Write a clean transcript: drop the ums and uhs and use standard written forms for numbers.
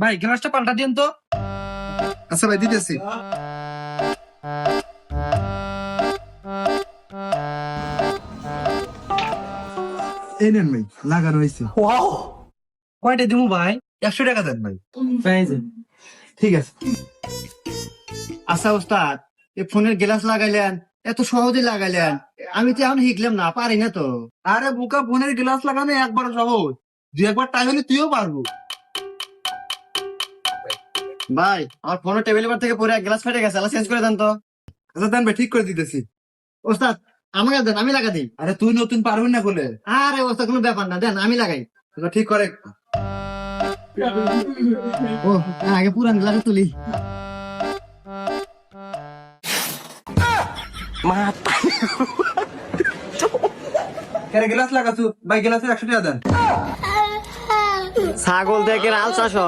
ভাই গ্লাসটা পাল্টা দিন তো। আচ্ছা ভাই দিতেছি। এই নেন ভাই, লাগানো হয়েছে। কয়টা দিমু ভাই? 100 টাকা দেন ভাই। এই যে। ঠিক আছে। আচ্ছা ওস্তাদ, এই ফোনের গ্লাস লাগাইলেন, এত সহজে লাগাইলেন, আমি তো এখন শিখলাম না, পারি না তো। আরে বোকা, ফোনের গ্লাস লাগানো একবার সহজ, দুই একবার টাইম হলে তুইও পারবো। ভাই আমার ফোনের টেবিল বার থেকে পরে গ্লাস ফেটে গেছে, চেঞ্জ করে দেন তো। আচ্ছা দেন ভাই, ঠিক করে দিতেছি। ওস্তাদ আমাকে দেন, আমি লাগা দিই। আরে তুই নতুন পারবি না বলে। আরে ওস্তাদ কোনো ব্যাপার না, দেন আমি লাগাই। আচ্ছা, ঠিক করে। ও আগে পুরান গ্লাস তুলি। গ্লাস লাগাছু ভাই, গ্লাসের 100 টাকা দেন। ছাগল থেকে আল চাষ